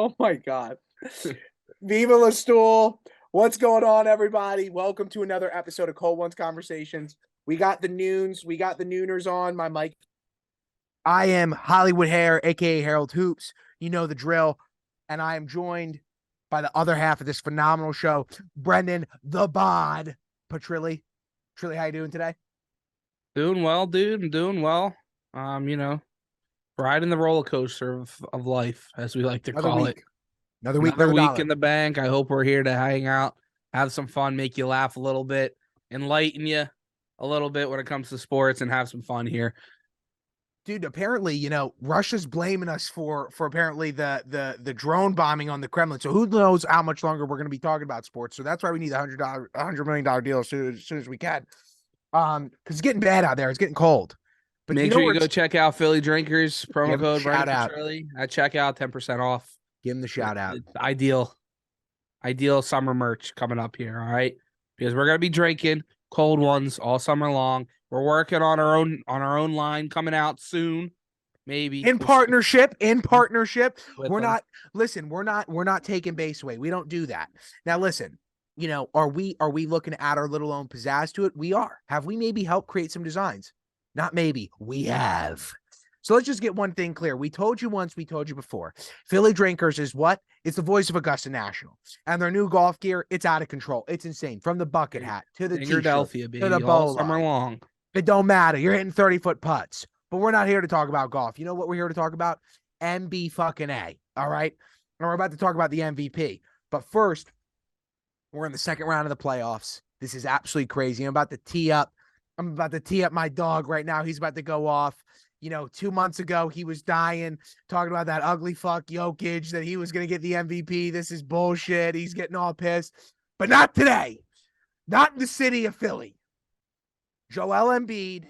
Oh my God. Viva La Stool. What's going on, everybody? Welcome to another episode of Cold Ones Conversations. We got the noons. We got the nooners on. My mic. I am Hollywood Hair, aka Harold Hoops. You know the drill. And I am joined by the other half of this phenomenal show, Brendan the Bod Petrilli. Petrilli, how you doing today? Doing well, dude. I'm doing well. You know, riding the roller coaster of life, as we like to Another call it. week. Another week, Another another week dollar. in the bank. I hope we're here to hang out, have some fun, make you laugh a little bit, enlighten you a little bit when it comes to sports, and have some fun here. Dude, apparently, Russia's blaming us for apparently the drone bombing on the Kremlin. So who knows how much longer we're going to be talking about sports. So that's why we need $100 million deal as soon as we can. Because it's getting bad out there. It's getting cold. But Make sure you go check out Philly Drinkers, promo code Brendan Petrilli at checkout, 10% off. Give him the shout out. Ideal summer merch coming up here, all right? Because we're gonna be drinking cold ones all summer long. We're working on our own line coming out soon, maybe in partnership. We're not taking base away. We don't do that. Now listen, are we looking to add our little own pizzazz to it? We are. Have we maybe helped create some designs? Not maybe. We have. So let's just get one thing clear. We told you once, we told you before. Philly Drinkers is what? It's the voice of Augusta National. And their new golf gear, it's out of control. It's insane. From the bucket hat to the t-shirt Philadelphia, baby, to the all bolo. summer long. It don't matter. You're hitting 30-foot putts. But we're not here to talk about golf. You know what we're here to talk about? MB fucking A. All right? And we're about to talk about the MVP. But first, we're in the second round of the playoffs. This is absolutely crazy. I'm about to tee up my dog right now. He's about to go off. 2 months ago, he was dying, talking about that ugly fuck Jokic, that he was going to get the MVP. This is bullshit. He's getting all pissed. But not today. Not in the city of Philly. Joel Embiid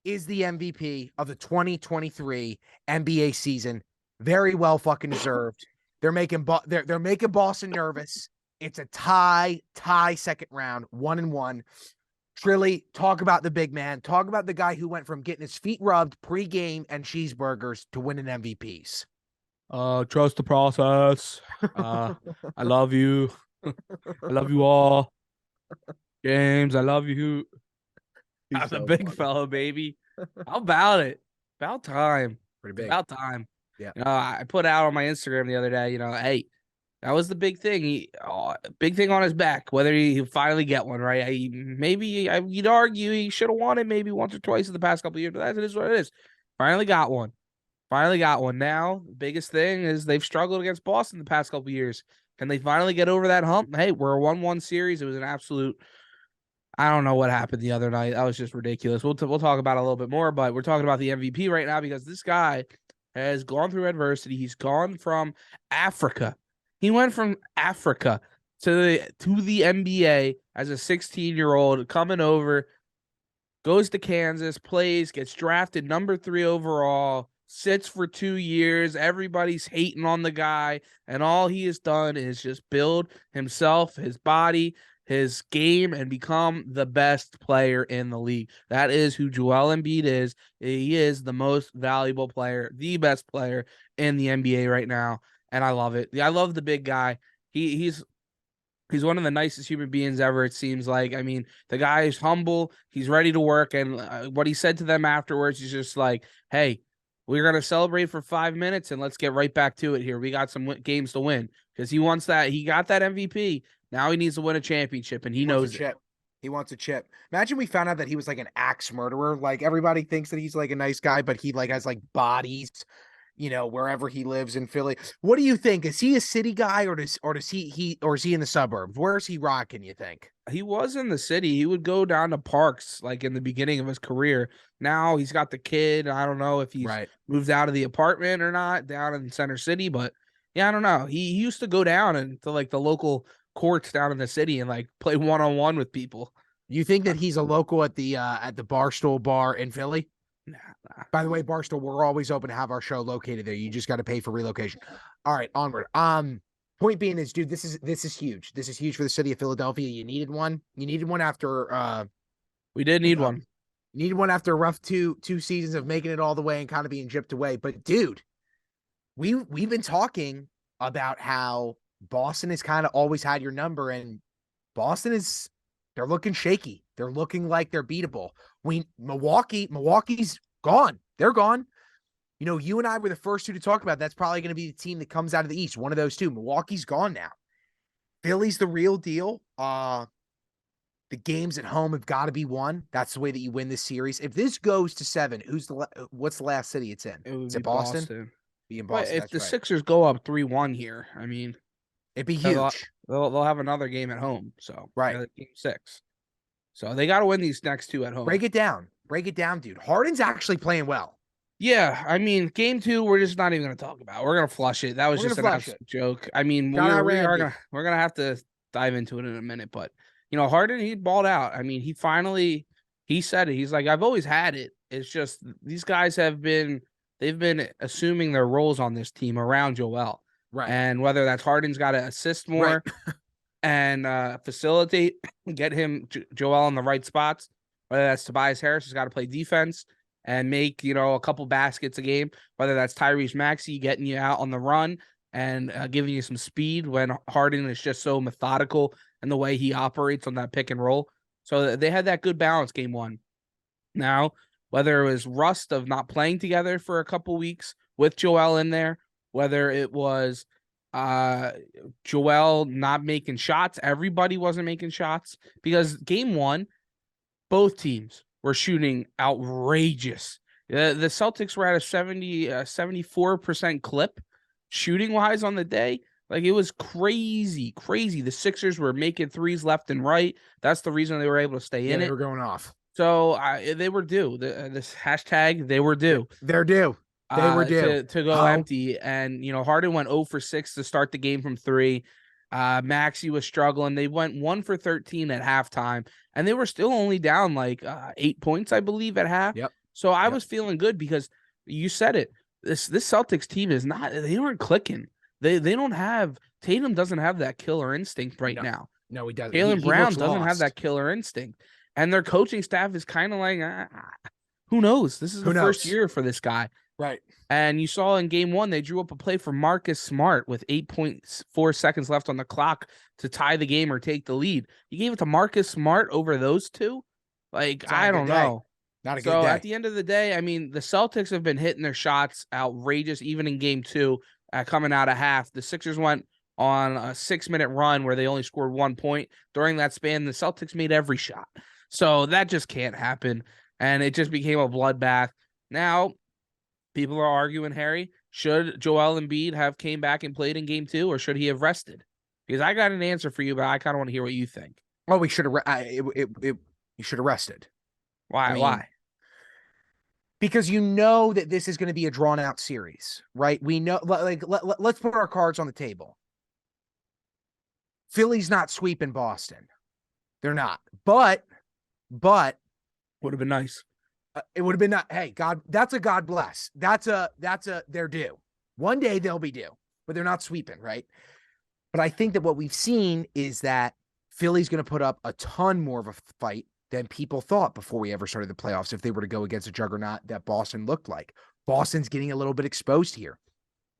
is the MVP of the 2023 NBA season. Very well fucking deserved. They're making Boston nervous. It's a tie second round, 1-1. Trilly, talk about the big man. Talk about the guy who went from getting his feet rubbed pregame and cheeseburgers to winning MVPs. Trust the process. I love you. I love you all. James, I love you. I'm a big fellow, baby. How about it? About time. Pretty big. About time. Yeah. I put out on my Instagram the other day, hey, that was the big thing. Big thing on his back, whether he finally get one, right? You'd argue he should have won it maybe once or twice in the past couple of years, but that is what it is. Finally got one. Now, the biggest thing is they've struggled against Boston the past couple of years. Can they finally get over that hump? Hey, we're a 1-1 series. It was an absolute I don't know what happened the other night. That was just ridiculous. We'll talk about it a little bit more, but we're talking about the MVP right now because this guy has gone through adversity. He's gone from Africa. He went from Africa to the NBA as a 16-year-old, coming over, goes to Kansas, plays, gets drafted number 3 overall, sits for 2 years. Everybody's hating on the guy, and all he has done is just build himself, his body, his game, and become the best player in the league. That is who Joel Embiid is. He is the most valuable player, the best player in the NBA right now, and I love it. I love the big guy. He's one of the nicest human beings ever, it seems like. I mean, the guy is humble. He's ready to work, and what he said to them afterwards is just like, hey, we're going to celebrate for 5 minutes, and let's get right back to it here. We got some games to win because he wants that. He got that MVP. Now he needs to win a championship, and he knows it. He wants a chip. Imagine we found out that he was like an axe murderer. Like everybody thinks that he's like a nice guy, but he like has like bodies, wherever he lives in Philly. What do you think? Is he a city guy or is he in the suburbs? Where is he rocking, you think? He was in the city. He would go down to parks like in the beginning of his career. Now he's got the kid. I don't know if he's moved out of the apartment or not down in Center City, but yeah, I don't know. He used to go down into like the local courts down in the city and like play one-on-one with people. You think that he's a local at the Barstool bar in Philly? Nah. By the way, Barstool, we're always open to have our show located there. You just got to pay for relocation. All right, onward. Point being is, dude, this is huge. This is huge for the city of Philadelphia. You needed one. You needed one after we did need one. You needed one after a rough two seasons of making it all the way and kind of being gypped away. But dude, we've been talking about how Boston has kind of always had your number, and they're looking shaky. They're looking like they're beatable. Milwaukee's gone. They're gone. You know, you and I were the first two to talk about that's probably going to be the team that comes out of the East. One of those two. Milwaukee's gone now. Philly's the real deal. The games at home have got to be won. That's the way that you win this series. If this goes to 7, what's the last city it's in? It would Is be it Boston? Boston. Be in But Boston. if That's the right. Sixers go up 3-1 here, I mean, It'd be they'll, huge. they'll have another game at home. So Right. game 6. So they got to win these next 2 at home. Break it down. Break it down, dude. Harden's actually playing well. Yeah, I mean, game 2, we're just not even going to talk about. We're going to flush it. That was just an absolute joke. I mean, we're gonna have to dive into it in a minute. But you know, Harden, he balled out. I mean, he said it. He's like, I've always had it. It's just these guys they've been assuming their roles on this team around Joel. Right. And whether that's Harden's got to assist more and facilitate, get him Joel in the right spots, whether that's Tobias Harris has got to play defense and make, you know, a couple baskets a game, whether that's Tyrese Maxey getting you out on the run and giving you some speed when Harden is just so methodical in the way he operates on that pick and roll. So they had that good balance game 1. Now, whether it was rust of not playing together for a couple weeks with Joel in there, whether it was Joel not making shots, everybody wasn't making shots, because game 1, both teams were shooting outrageous. The Celtics were at a 74% clip shooting wise on the day. Like, it was crazy. The Sixers were making threes left and right. That's the reason they were able to stay in it. They were going off. So they were due. This hashtag, they were due. They're due. They were due to go empty. And, you know, Harden went 0 for 6 to start the game from 3. Maxey was struggling. They went 1 for 13 at halftime, and they were still only down like 8 points, I believe, at half. Yep. So I was feeling good because you said it. This Celtics team is not. They aren't clicking. They don't have Tatum doesn't have that killer instinct right now. No, he doesn't. Jaylen Brown doesn't have that killer instinct, and their coaching staff is kind of like, who knows? This is the first year for this guy. Right. And you saw in game 1, they drew up a play for Marcus Smart with 8.4 seconds left on the clock to tie the game or take the lead. You gave it to Marcus Smart over those two? Like, I don't know. Not a good day. So at the end of the day, I mean, the Celtics have been hitting their shots outrageous, even in game 2, coming out of half. The Sixers went on a 6-minute run where they only scored 1 point. During that span, the Celtics made every shot. So that just can't happen. And it just became a bloodbath. Now, people are arguing, Harry, should Joel Embiid have came back and played in game 2, or should he have rested? Because I got an answer for you, but I kind of want to hear what you think. Oh, we should have. He should have rested. Why? Why? Because you know that this is going to be a drawn out series, right? We know, let's put our cards on the table. Philly's not sweeping Boston. They're not. But would have been nice. It would have been not. Hey, God, that's a God bless. They're due. One day they'll be due, but they're not sweeping, right? But I think that what we've seen is that Philly's going to put up a ton more of a fight than people thought before we ever started the playoffs. If they were to go against a juggernaut that Boston looked like, Boston's getting a little bit exposed here.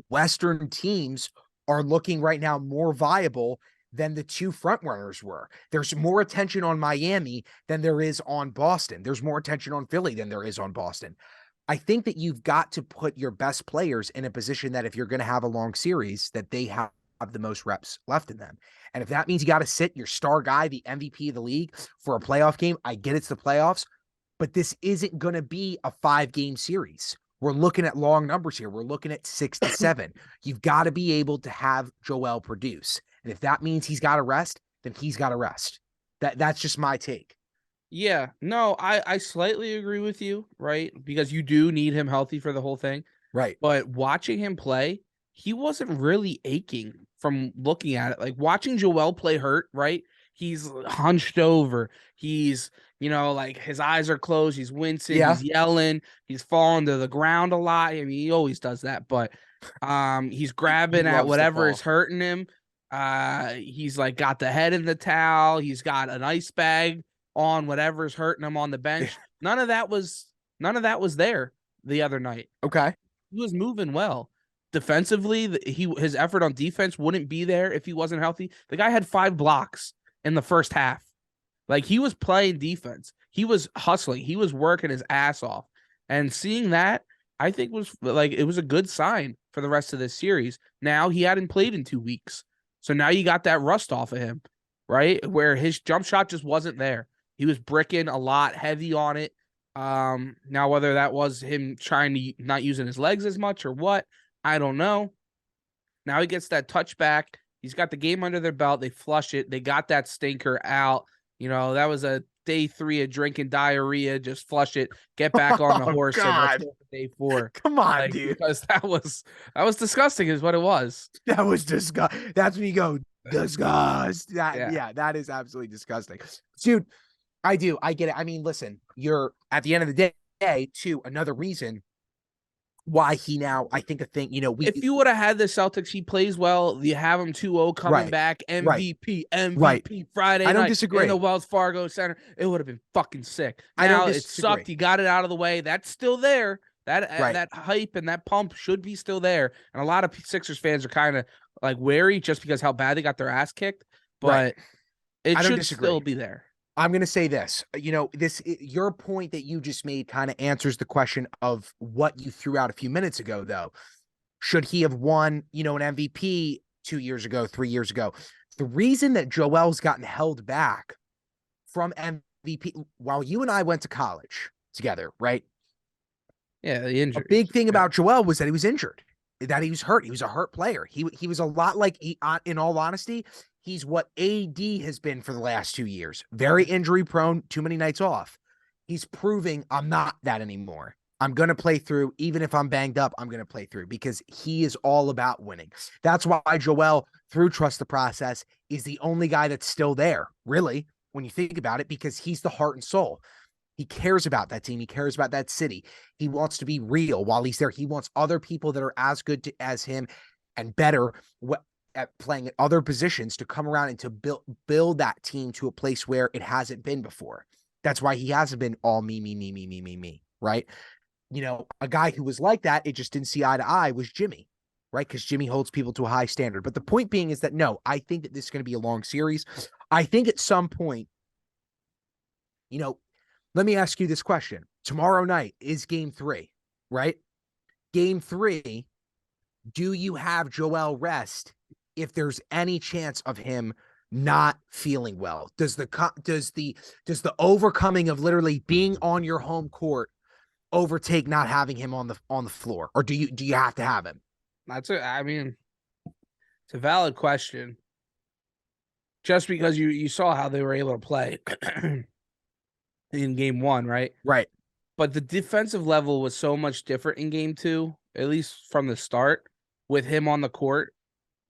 Western teams are looking right now more viable than the 2 front runners were. There's more attention on Miami than there is on Boston. There's more attention on Philly than there is on Boston. I think that you've got to put your best players in a position that if you're going to have a long series, that they have the most reps left in them. And if that means you got to sit your star guy, the MVP of the league, for a playoff game, I get it's the playoffs, but this isn't going to be a 5-game series. We're looking at long numbers here. We're looking at 6 to 7. You've got to be able to have Joel produce. And if that means he's got to rest, then he's got to rest. That's just my take. Yeah, no, I slightly agree with you, right? Because you do need him healthy for the whole thing. Right. But watching him play, he wasn't really aching from looking at it. Like watching Joel play hurt, right? He's hunched over. He's, you know, like his eyes are closed. He's wincing. Yeah. He's yelling. He's falling to the ground a lot. I mean, he always does that, but he's grabbing at whatever is hurting him. He's like got the head in the towel. He's got an ice bag on whatever's hurting him on the bench. None of that was there the other night. Okay. He was moving well. defensively, his effort on defense wouldn't be there if he wasn't healthy. The guy had 5 blocks in the first half. Like, he was playing defense. He was hustling. He was working his ass off. And seeing that, I think it was a good sign for the rest of this series. Now he hadn't played in 2 weeks. So now you got that rust off of him, right? Where his jump shot just wasn't there. He was bricking a lot, heavy on it. Now whether that was him trying to not using his legs as much or what, I don't know. Now he gets that touchback. He's got the game under their belt. They flush it. They got that stinker out. That was a day 3 of drinking diarrhea. Just flush it. Get back on the horse. God. And let's go for day 4. Come on, dude. Because that was disgusting, is what it was. That was disgusting. That's when you go disgust. Yeah, that is absolutely disgusting, dude. I get it. I mean, listen, you're at the end of the day, too. Another reason why he now, I think, if you would have had the Celtics, he plays well. You have him 2-0 coming back, MVP, Friday I don't night disagree. in the Wells Fargo Center. It would have been fucking sick. I now don't it disagree. sucked. You got it out of the way. That's still there. That hype and that pump should be still there. And a lot of Sixers fans are kind of like wary just because how bad they got their ass kicked. But it should still be there. I'm going to say this, your point that you just made kind of answers the question of what you threw out a few minutes ago, though. Should he have won, an MVP 2 years ago, 3 years ago? The reason that Joel's gotten held back from MVP, while you and I went to college together, right? Yeah, the injury. A big thing about Joel was that he was injured, that he was hurt. He was a hurt player. He was a lot like, in all honesty, he's what AD has been for the last 2 years. Very injury prone, too many nights off. He's proving I'm not that anymore. I'm going to play through. Even if I'm banged up, I'm going to play through because he is all about winning. That's why Joel, through Trust the Process, is the only guy that's still there, really, when you think about it, because he's the heart and soul. He cares about that team. He cares about that city. He wants to be real while he's there. He wants other people that are as good as him and better at playing at other positions to come around and to build that team to a place where it hasn't been before. That's why he hasn't been all me, right? A guy who was like that, it just didn't see eye to eye, was Jimmy, right? Because Jimmy holds people to a high standard. But the point being is that, no, I think that this is going to be a long series. I think at some point, let me ask you this question. Tomorrow night is game 3, right? Game 3, do you have Joel rest if there's any chance of him not feeling well? Does the overcoming of literally being on your home court overtake not having him on the floor, or do you have to have him? It's a valid question. Just because you saw how they were able to play in game 1, right? Right. But the defensive level was so much different in game 2, at least from the start, with him on the court.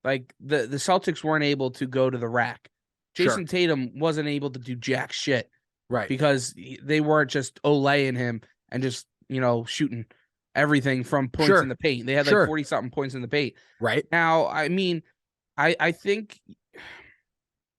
Like, the Celtics weren't able to go to the rack. Jason Tatum wasn't able to do jack shit. Right. Because they weren't just olaying him and just, shooting everything from points in the paint. They had like 40-something points in the paint. Right. Now, I think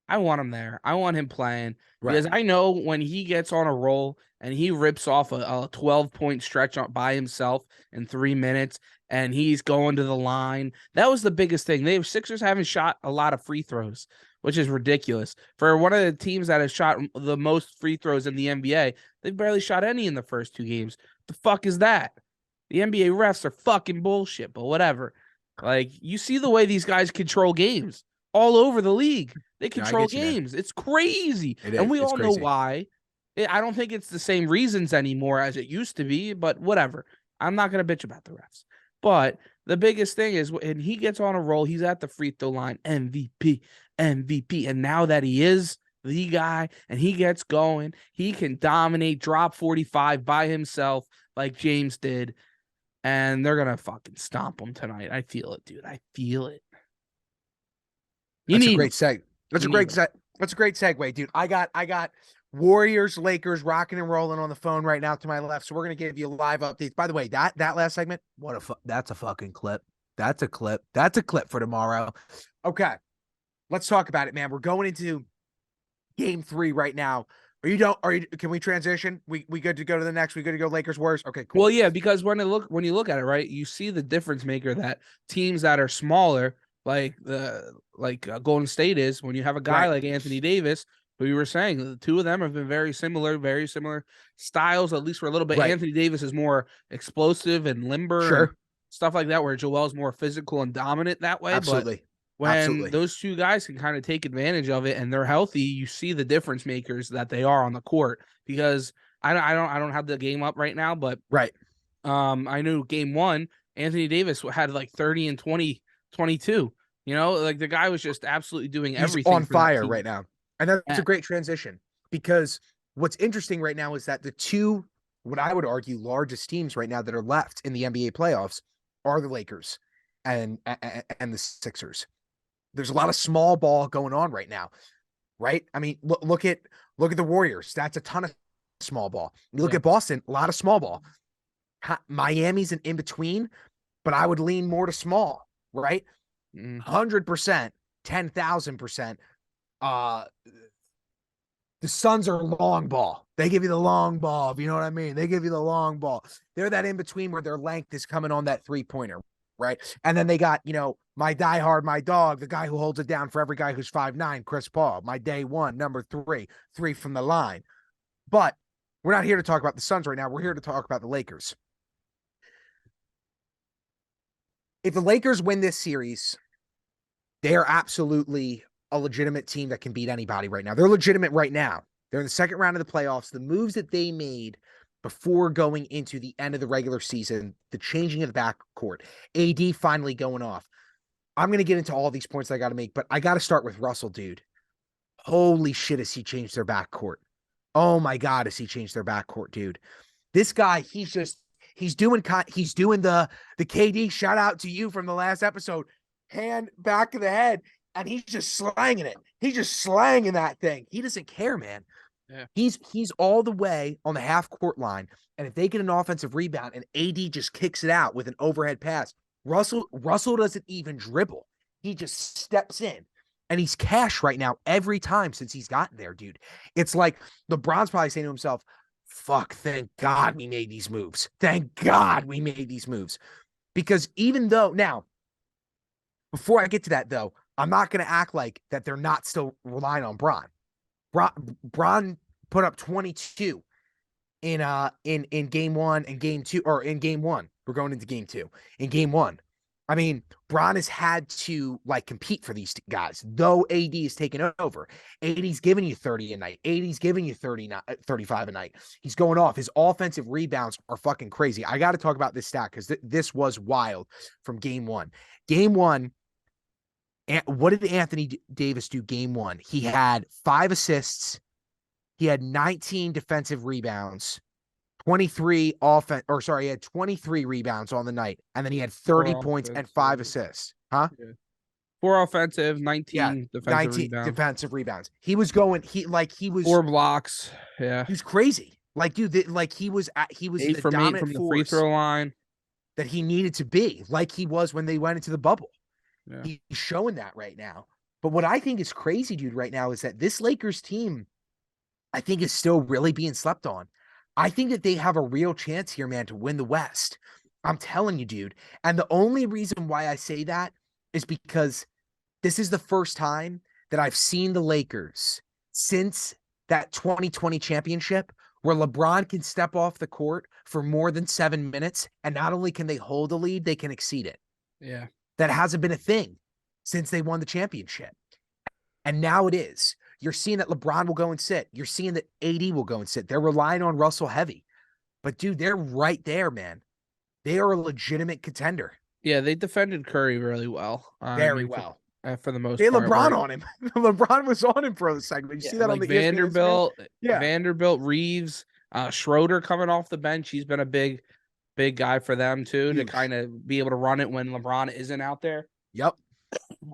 I want him there. I want him playing. Because I know when he gets on a roll and he rips off a 12-point stretch by himself in 3 minutes and he's going to the line, that was the biggest thing. The Sixers haven't shot a lot of free throws, which is ridiculous. For one of the teams that has shot the most free throws in the NBA, they've barely shot any in the first 2 games. The fuck is that? The NBA refs are fucking bullshit, but whatever. Like, you see the way these guys control games all over the league. They control games. It's crazy. And we all know why. I don't think it's the same reasons anymore as it used to be, but whatever. I'm not going to bitch about the refs. But the biggest thing is when he gets on a roll, he's at the free throw line, MVP. And now that he is the guy and he gets going, he can dominate, drop 45 by himself like James did. And they're going to fucking stomp him tonight. I feel it, dude. I feel it. That's a great segue, dude. I got Warriors, Lakers rocking and rolling on the phone right now to my left. So we're going to give you live updates. By the way, that last segment, that's a fucking clip. That's a clip. That's a clip for tomorrow. Okay. Let's talk about it, man. We're going into game 3 right now. Are you don't? Are you? Can we transition? We good to go to the next? We good to go Lakers worst? Okay, cool. Well, yeah, because when you look at it, right, you see the difference maker that teams that are smaller, Golden State is, when you have a guy Right. like Anthony Davis, who you were saying, the two of them have been very similar styles, at least for a little bit. Right. Anthony Davis is more explosive and limber and Sure. stuff like that, where Joel's more physical and dominant that way. But Absolutely. when Absolutely. those two guys can kind of take advantage of it and they're healthy, you see the difference makers that they are on the court. Because I don't have the game up right now, but Right. I knew game one, Anthony Davis had like 30 and 20, 22. You know, like the guy was just absolutely doing He's everything on for that fire team. right now. And that's Yeah. a great transition because what's interesting right now is that the two, what I would argue, largest teams right now that are left in the NBA playoffs are the Lakers and the Sixers. There's a lot of small ball going on right now, right? I mean, look at the Warriors. That's a ton of small ball. You look Yeah. at Boston, a lot of small ball. Miami's an in between, but I would lean more to small, right? 100%, 10,000%. The Suns are long ball. They give you the long ball, if you know what I mean. They give you the long ball. They're that in between where their length is coming on that 3-pointer, right? And then they got, my diehard, my dog, the guy who holds it down for every guy who's 5'9", Chris Paul, my day one, number 3 from the line. But we're not here to talk about the Suns right now. We're here to talk about the Lakers. If the Lakers win this series, they are absolutely a legitimate team that can beat anybody right now. They're legitimate right now. They're in the second round of the playoffs. The moves that they made before going into the end of the regular season, the changing of the backcourt, AD finally going off. I'm going to get into all these points I got to make, but I got to start with Russell, dude. Holy shit, has he changed their backcourt? Oh my God, has he changed their backcourt, dude? This guy, he's doing the KD shout out to you from the last episode, hand back of the head, and he's just slanging it. He's just slanging that thing. He doesn't care, man. Yeah. He's all the way on the half court line, and if they get an offensive rebound and AD just kicks it out with an overhead pass, Russell doesn't even dribble. He just steps in. And he's cash right now every time since he's gotten there, dude. It's like LeBron's probably saying to himself, fuck, thank God we made these moves. Thank God we made these moves. Because even though, now, before I get to that, though, I'm not going to act like that they're not still relying on Bron. Bron put up 22 in game one and game two, or in game one. We're going into game two. In game one, I mean, Bron has had to compete for these guys, though AD is taking over. AD's giving you 30 a night. AD's giving you 35 a night. He's going off. His offensive rebounds are fucking crazy. I got to talk about this stat because this was wild from game one. Game one, what did Anthony Davis do game one? He had 5 assists. He had 19 defensive rebounds. 23 offense, or sorry, he had 23 rebounds on the night, and then he had 30 points and 5 assists. Huh? Yeah. 4 offensive, 19 defensive 19 rebounds. defensive rebounds. He was going, he was 4 blocks. Yeah. He was crazy. He was 8 the from 8 dominant from the force free throw line that he needed to be, like he was when they went into the bubble. Yeah. He's showing that right now. But what I think is crazy, dude, right now is that this Lakers team, I think, is still really being slept on. I think that they have a real chance here, man, to win the West. I'm telling you, dude. And the only reason why I say that is because this is the first time that I've seen the Lakers since that 2020 championship where LeBron can step off the court for more than 7 minutes. And not only can they hold a lead, they can exceed it. Yeah. That hasn't been a thing since they won the championship. And now it is. You're seeing that LeBron will go and sit. You're seeing that AD will go and sit. They're relying on Russell heavy. But, dude, they're right there, man. They are a legitimate contender. Yeah, they defended Curry really well. Very well. For the most they had part. LeBron on him. LeBron was on him for the segment. You see that on the Vanderbilt, yeah. Vanderbilt, Reeves, Schroeder coming off the bench. He's been a big guy for them too, to kind of be able to run it when LeBron isn't out there. Yep.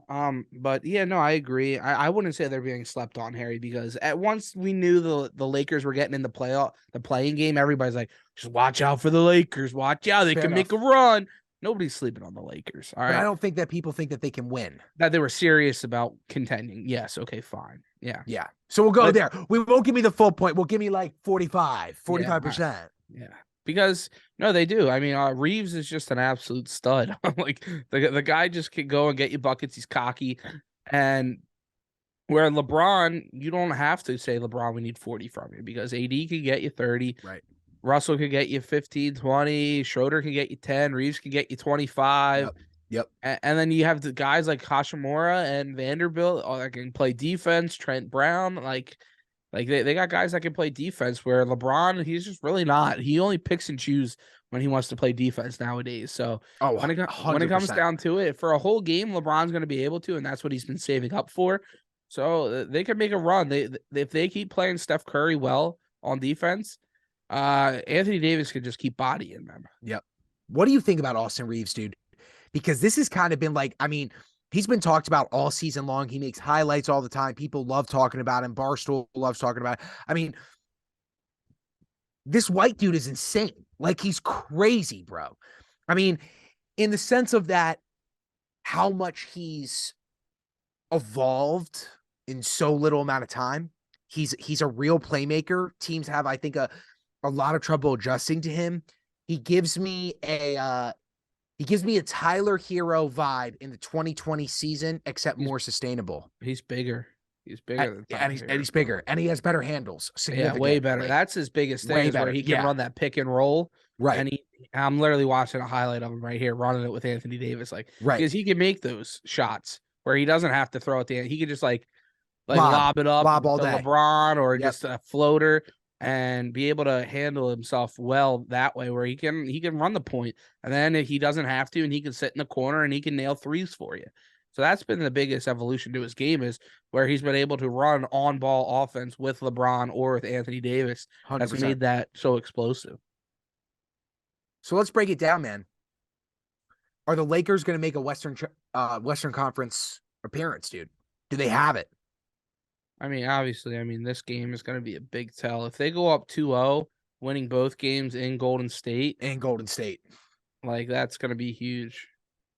But yeah, no, I agree. I wouldn't say they're being slept on, Harry, because at once we knew the Lakers were getting in the playing game, everybody's like, just watch out for the Lakers. Watch out. They can make a run. Nobody's sleeping on the Lakers. All right. But I don't think that people think that they can win. That they were serious about contending. Yes. Okay, fine. Yeah. Yeah. So we'll go But there. We won't give me the full point. We'll give me like 45, yeah, 45%. yeah. Because no, they do. I mean, Reeves is just an absolute stud. Like the guy just can go and get you buckets. He's cocky, and where LeBron, you don't have to say LeBron, we need 40 from you because AD could get you 30. Right. Russell could get you 15, 20. Schroeder could get you 10. Reeves could get you 25. Yep. And then you have the guys like Hashimura and Vanderbilt that can play defense. Trent Brown, like they got guys that can play defense. Where LeBron, he's just really not. He only picks and choose when he wants to play defense nowadays. So Oh, when it 100%. comes down to it, for a whole game, LeBron's going to be able to, and that's what he's been saving up for. So they could make a run. If they keep playing Steph Curry well on defense, Anthony Davis could just keep bodying them. Yep. What do you think about Austin Reeves, dude? Because this has kind of been like, I mean, he's been talked about all season long. He makes highlights all the time. People love talking about him. Barstool loves talking about it. I mean, this white dude is insane. Like, he's crazy, bro. I mean, in the sense of that, how much he's evolved in so little amount of time. He's a real playmaker. Teams have, I think, a lot of trouble adjusting to him. He gives me a Tyler Hero vibe in the 2020 season, except more sustainable. He's bigger. He's bigger than and he's bigger, and he has better handles. Yeah, way better. That's his biggest thing, is where he can run that pick and roll. Right. And I'm literally watching a highlight of him right here, running it with Anthony Davis, because he can make those shots where he doesn't have to throw it he can just like lob it up all to day. LeBron or just a floater and be able to handle himself well that way, where he can run the point, and then if he doesn't have to, and he can sit in the corner and he can nail threes for you. So that's been the biggest evolution to his game, is where he's been able to run on ball offense with LeBron or with Anthony Davis. 100%. That's made that so explosive. So let's break it down, man. Are the Lakers going to make a Western Conference appearance, dude? Do they have it? I mean, obviously, this game is going to be a big tell. If they go up 2-0, winning both games in Golden State. Like, that's going to be huge.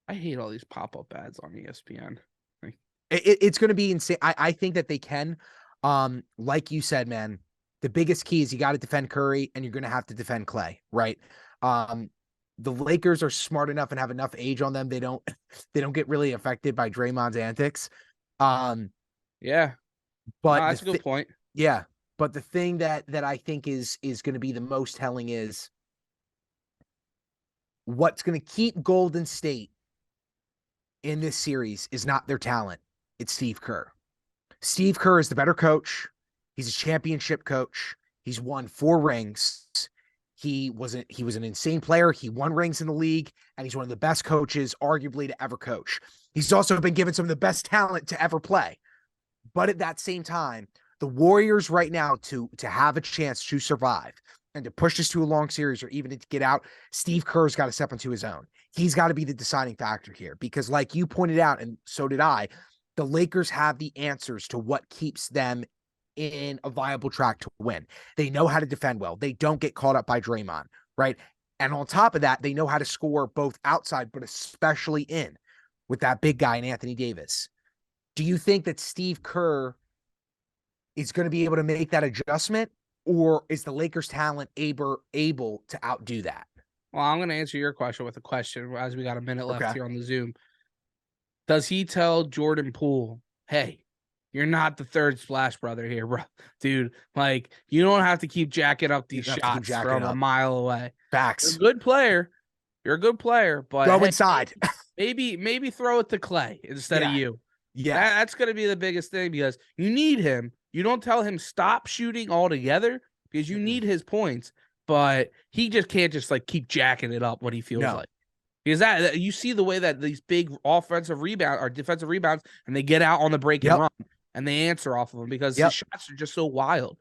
I hate all these pop-up ads on ESPN. It's going to be insane. I think that they can. Like you said, man, the biggest key is you got to defend Curry, and you're going to have to defend Clay, right? The Lakers are smart enough and have enough age on them. They don't get really affected by Draymond's antics. Yeah. But that's a good point. Yeah. But the thing that I think is going to be the most telling is what's going to keep Golden State in this series is not their talent. It's Steve Kerr. Steve Kerr is the better coach. He's a championship coach. He's won 4 rings. He was an insane player. He won rings in the league, and he's one of the best coaches, arguably, to ever coach. He's also been given some of the best talent to ever play. But at that same time, the Warriors right now, to have a chance to survive and to push this to a long series or even to get out, Steve Kerr's got to step into his own. He's got to be the deciding factor here, because like you pointed out, and so did I, the Lakers have the answers to what keeps them in a viable track to win. They know how to defend well. They don't get caught up by Draymond, right? And on top of that, they know how to score both outside, but especially in with that big guy in Anthony Davis. Do you think that Steve Kerr is going to be able to make that adjustment, or is the Lakers' talent able to outdo that? Well, I'm going to answer your question with a question as we got a minute left here on the Zoom. Does he tell Jordan Poole, hey, you're not the third splash brother here, bro? Dude, like, you don't have to keep jacking up these shots from a mile away. Facts. You're a good player. But go inside. maybe throw it to Clay instead of you. Yeah. That's going to be the biggest thing, because you need him. You don't tell him stop shooting altogether, because you need his points, but he just can't just keep jacking it up when he feels like. Because that you see the way that these big offensive rebounds or defensive rebounds, and they get out on the break and run, and they answer off of them because his shots are just so wild.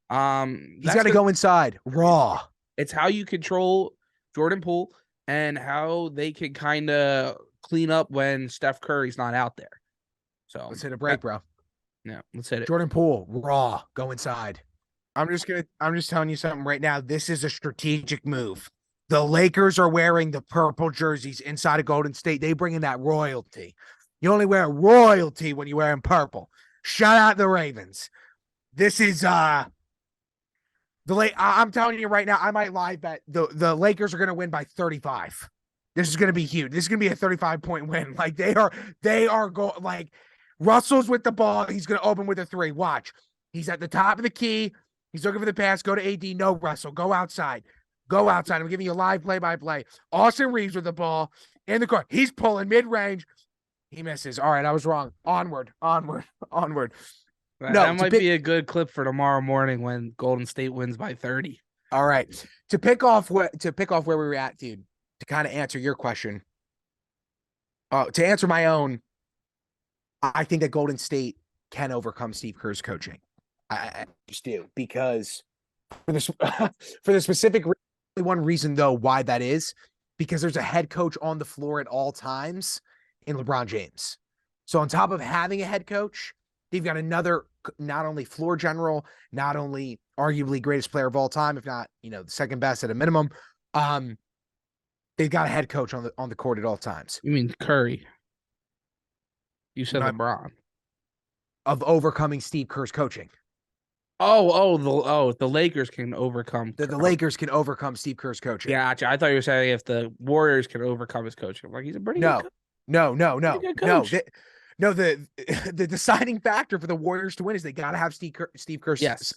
He's got to go inside raw. It's how you control Jordan Poole and how they can kind of clean up when Steph Curry's not out there. So let's hit a break, bro. Yeah, let's hit it. Jordan Poole, raw, go inside. I'm just telling you something right now. This is a strategic move. The Lakers are wearing the purple jerseys inside of Golden State. They bring in that royalty. You only wear royalty when you wear in purple. Shout out the Ravens. This is I'm telling you right now, I might live bet the Lakers are going to win by 35. This is going to be huge. This is going to be a 35-point win. Like they are going like Russell's with the ball. He's going to open with a three. Watch. He's at the top of the key. He's looking for the pass. Go to AD. No, Russell. Go outside. Go outside. I'm giving you a live play-by-play. Austin Reeves with the ball in the court. He's pulling mid-range. He misses. All right, I was wrong. Onward. That might be a good clip for tomorrow morning when Golden State wins by 30. All right. To pick off where we were at, dude, to kind of answer your question. To answer my own, I think that Golden State can overcome Steve Kerr's coaching. I just do, because for the specific one reason though why that is, because there's a head coach on the floor at all times in LeBron James. So on top of having a head coach, they've got another, not only floor general, not only arguably greatest player of all time, if not, the second best at a minimum. They've got a head coach on the court at all times. You mean Curry? You said LeBron. Of overcoming Steve Kerr's coaching. The Lakers can overcome. The Lakers can overcome Steve Kerr's coaching. Yeah, gotcha. I thought you were saying if the Warriors can overcome his coaching. I'm like, he's a pretty good coach. No. The deciding factor for the Warriors to win is they got to have Steve Kerr. Yes.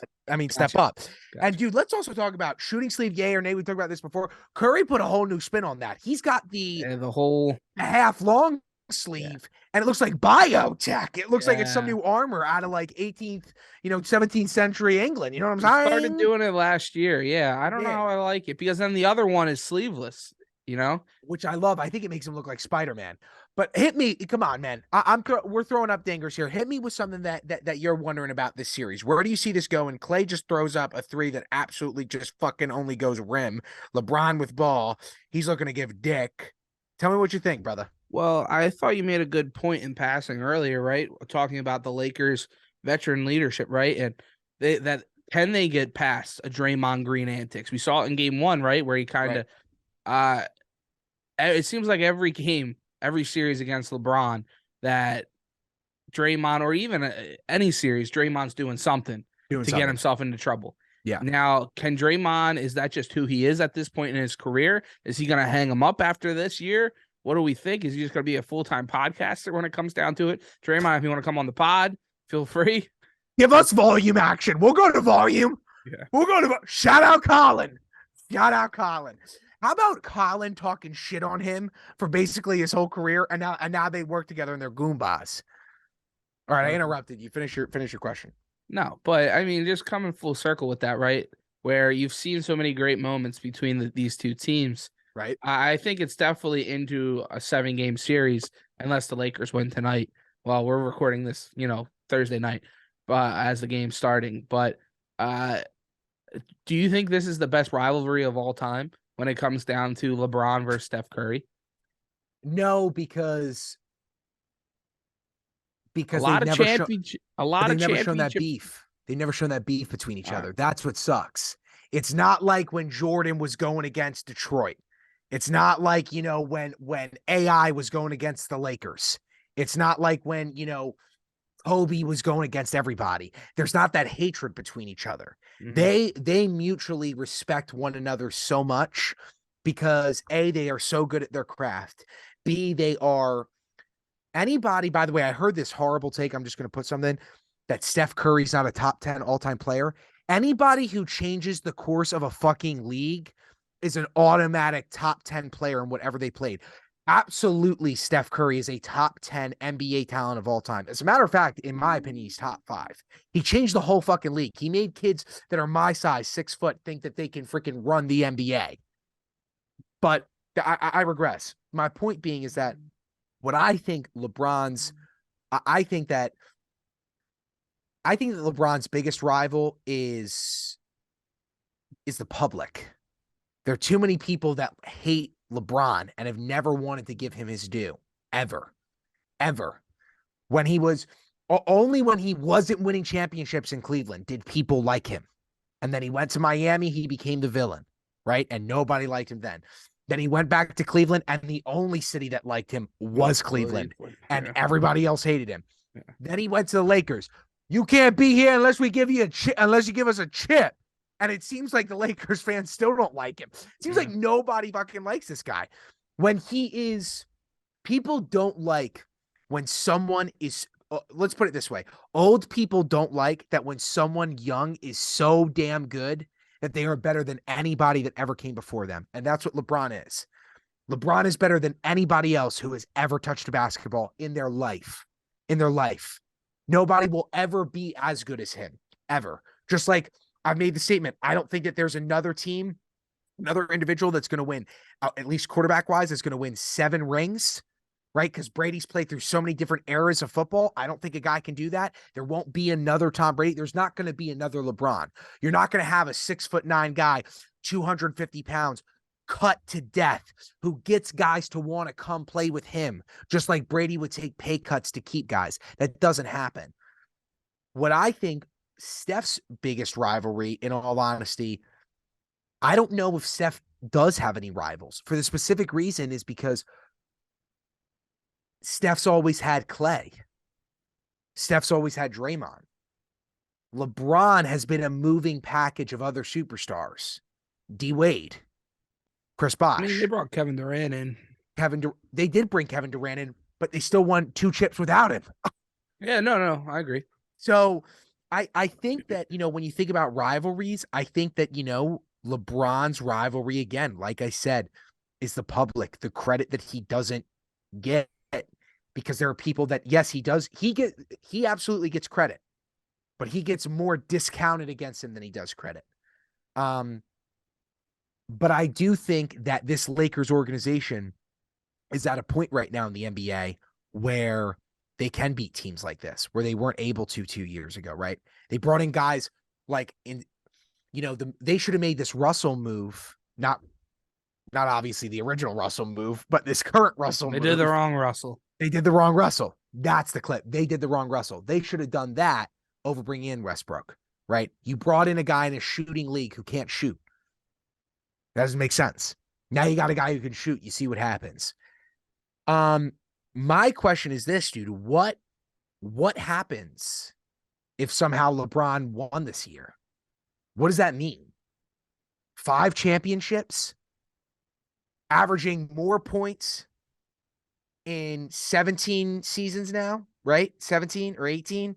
Step up. Gotcha. And dude, let's also talk about shooting sleeve, yay or nay. We talked about this before. Curry put a whole new spin on that. He's got the whole half long sleeve, and it looks like biotech. It looks like it's some new armor out of like 18th, 17th century England. You know what I'm saying? Started doing it last year. Yeah, I don't know how I like it, because then the other one is sleeveless. Which I love. I think it makes him look like Spider-Man. But hit me, come on, man. We're throwing up dingers here. Hit me with something that you're wondering about this series. Where do you see this going? Clay just throws up a three that absolutely just fucking only goes rim. LeBron with ball. He's looking to give dick. Tell me what you think, brother. Well, I thought you made a good point in passing earlier, right? Talking about the Lakers' veteran leadership, right? And can they get past a Draymond Green antics? We saw it in game one, right? Where he kind of, it seems like every game, every series against LeBron, that Draymond, or even any series, Draymond's doing something to get himself into trouble. Yeah. Now, can Draymond, is that just who he is at this point in his career? Is he going to hang him up after this year? What do we think? Is he just going to be a full-time podcaster when it comes down to it? Draymond, if you want to come on the pod, feel free. Give us volume action. We'll go to volume. Yeah. We'll go to shout out Colin. How about Colin talking shit on him for basically his whole career, and now they work together and they're Goombas? All right, I interrupted you. Finish your question. No, but I mean, just coming full circle with that, right? Where you've seen so many great moments between these two teams. Right. I think it's definitely into a 7-game series unless the Lakers win tonight. Well, we're recording this, Thursday night, as the game's starting. But do you think this is the best rivalry of all time when it comes down to LeBron versus Steph Curry? No, because a lot of championship. They've never shown that beef. They never shown that beef between each other. That's what sucks. It's not like when Jordan was going against Detroit. It's not like, when AI was going against the Lakers. It's not like when, Kobe was going against everybody. There's not that hatred between each other. Mm-hmm. They mutually respect one another so much because A, they are so good at their craft. B, they are anybody, by the way, I heard this horrible take. I'm just going to put something that Steph Curry's not a top 10 all-time player. Anybody who changes the course of a fucking league is an automatic top 10 player in whatever they played. Absolutely, Steph Curry is a top 10 NBA talent of all time. As a matter of fact, in my opinion, he's top 5. He changed the whole fucking league. He made kids that are my size, 6 foot, think that they can freaking run the NBA. But I regress. My point being is that what I think I think that LeBron's biggest rival is the public. There are too many people that hate LeBron and have never wanted to give him his due, ever. Only when he wasn't winning championships in Cleveland did people like him. And then he went to Miami, he became the villain, right? And nobody liked him then. Then he went back to Cleveland, and the only city that liked him was Cleveland, and everybody else hated him. Then he went to the Lakers. You can't be here unless we give you a chip, unless you give us a chip. And it seems like the Lakers fans still don't like him. It seems like nobody fucking likes this guy. When he is, people don't like when someone is, let's put it this way. Old people don't like that when someone young is so damn good that they are better than anybody that ever came before them. And that's what LeBron is. LeBron is better than anybody else who has ever touched a basketball in their life. In their life. Nobody will ever be as good as him, ever. Just like I've made the statement, I don't think that there's another team, another individual that's going to win, at least quarterback-wise, is going to win 7 rings, right? Because Brady's played through so many different eras of football. I don't think a guy can do that. There won't be another Tom Brady. There's not going to be another LeBron. You're not going to have a 6'9" guy, 250 pounds, cut to death, who gets guys to want to come play with him, just like Brady would take pay cuts to keep guys. That doesn't happen. What I think Steph's biggest rivalry, in all honesty, I don't know if Steph does have any rivals. For the specific reason is because Steph's always had Clay. Steph's always had Draymond. LeBron has been a moving package of other superstars. D-Wade, Chris Bosh. I mean, they brought Kevin Durant in. They did bring Kevin Durant in, but they still won 2 chips without him. Yeah, no, I agree. So I think that, when you think about rivalries, I think that, LeBron's rivalry, again, like I said, is the public, the credit that he doesn't get, because there are people that, yes, he does. He absolutely gets credit, but he gets more discounted against him than he does credit. But I do think that this Lakers organization is at a point right now in the NBA where they can beat teams like this, where they weren't able to 2 years ago, right? They brought in guys like they should have made this Russell move, not obviously the original Russell move, but this current Russell move. They did the wrong Russell. They did the wrong Russell. That's the clip. They did the wrong Russell. They should have done that over bringing in Westbrook, right? You brought in a guy in a shooting league who can't shoot. That doesn't make sense. Now you got a guy who can shoot. You see what happens. My question is this, dude. What happens if somehow LeBron won this year? What does that mean? 5 championships, averaging more points in 17 seasons now, right? 17 or 18.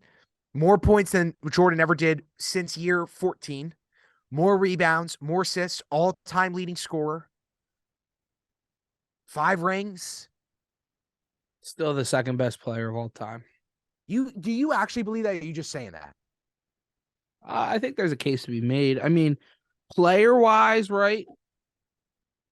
More points than Jordan ever did since year 14. More rebounds, more assists, all-time leading scorer. 5 rings. Still the second best player of all time. Do you actually believe that, or are you just saying that? I think there's a case to be made. I mean, player-wise, right?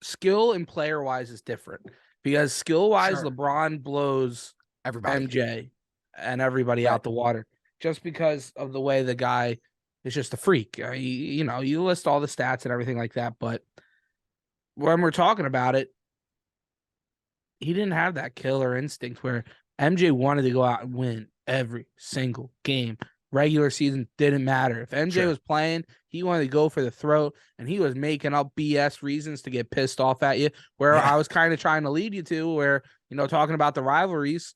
Skill and player-wise is different. Because skill-wise, Sure. LeBron blows Everybody. MJ and everybody out the water. Just because of the way the guy is just a freak. You list all the stats and everything like that, but when we're talking about it, he didn't have that killer instinct where MJ wanted to go out and win every single game. Regular season didn't matter. If MJ was playing, he wanted to go for the throat, and he was making up BS reasons to get pissed off at you, where I was kind of trying to lead you to, where, talking about the rivalries,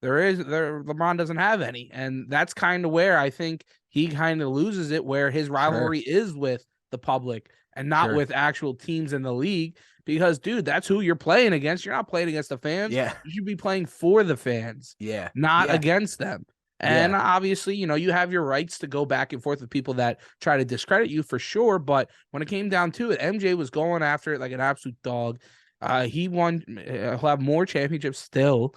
LeBron doesn't have any. And that's kind of where I think he kind of loses it, where his rivalry is with the public and not with actual teams in the league. Because, dude, that's who you're playing against. You're not playing against the fans. Yeah. You should be playing for the fans. Yeah. Not against them. And obviously, you have your rights to go back and forth with people that try to discredit you, for sure. But when it came down to it, MJ was going after it like an absolute dog. He won. He'll have more championships still.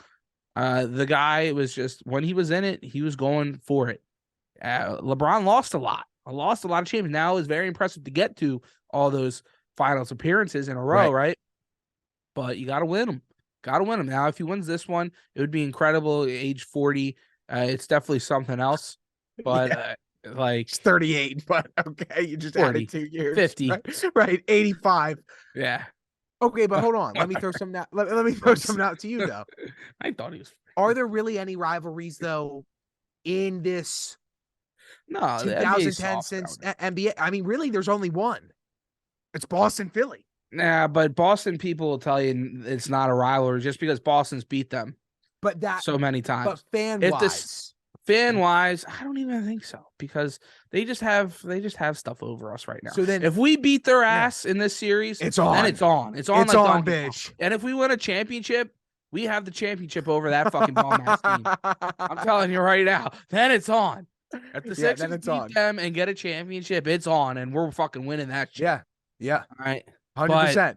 The guy was just, when he was in it, he was going for it. LeBron lost a lot. Lost a lot of championships. Now it's very impressive to get to all those finals appearances in a row, right? But you got to win them. Got to win them. Now, if he wins this one, it would be incredible. Age 40, it's definitely something else. But it's 38, but okay, you just 40, added 2 years. 50, right? 85. Yeah. Okay, but hold on. Let me throw some out. Let me throw some out to you though. I thought he was. Are there really any rivalries though in this? No, 2010 since NBA. I mean, really, there's only one. It's Boston, Philly. Nah, but Boston people will tell you it's not a rivalry just because Boston's beat them. But that, so many times. but fan If this wise, fan wise, I don't even think so, because they just have stuff over us right now. so then If we beat their ass in this series, it's on. then it's on. It's on It's like on, Donkey Kong. bitch. And if we win a championship, we have the championship over that fucking bum ass team. I'm telling you right now. Then it's on. If the Sixers beat them and get a championship, it's on, and we're fucking winning that shit. Yeah. All right. 100%.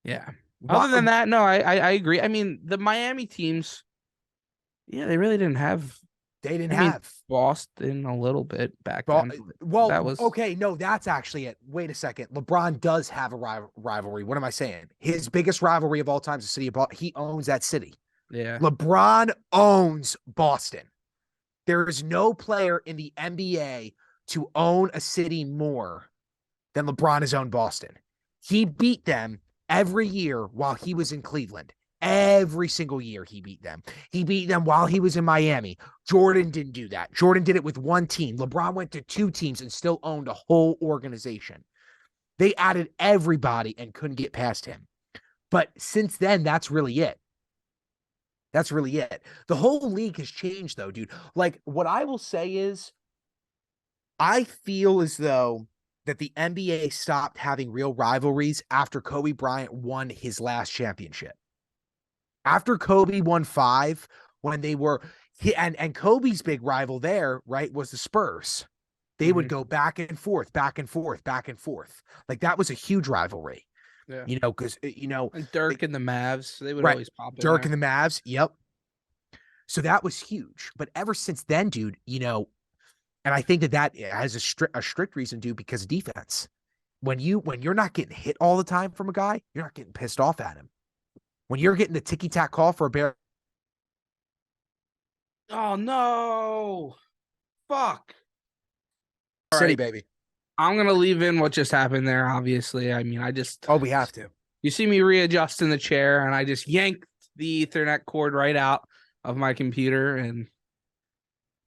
Yeah. Other than that, no, I agree. I mean, the Miami teams, yeah, they really didn't have. They didn't have Boston a little bit back then. Well, that was okay. No, that's actually it. Wait a second. LeBron does have a rivalry. What am I saying? His biggest rivalry of all time is the city of Boston. He owns that city. Yeah. LeBron owns Boston. There is no player in the NBA to own a city more than LeBron has owned Boston. He beat them every year while he was in Cleveland. Every single year he beat them. He beat them while he was in Miami. Jordan didn't do that. Jordan did it with one team. LeBron went to two teams and still owned a whole organization. They added everybody and couldn't get past him. But since then, that's really it. That's really it. The whole league has changed, though, dude. Like, what I will say is, I feel as though that the NBA stopped having real rivalries after Kobe Bryant won his last championship. After Kobe won 5, when they were and Kobe's big rival there, right, was the Spurs. They would go back and forth, back and forth, back and forth. Like, that was a huge rivalry. Yeah. You know, because and Dirk and the Mavs, they would always pop in Dirk there. and the Mavs, yep. So that was huge. But ever since then, dude, and I think that has a strict reason, dude, because of defense. When you're not getting hit all the time from a guy, you're not getting pissed off at him. When you're getting the ticky-tack call for a bear. Oh, no. Fuck. City, right, baby. I'm going to leave in what just happened there, obviously. I mean, we have to. You see me readjust in the chair, and I just yanked the Ethernet cord right out of my computer. And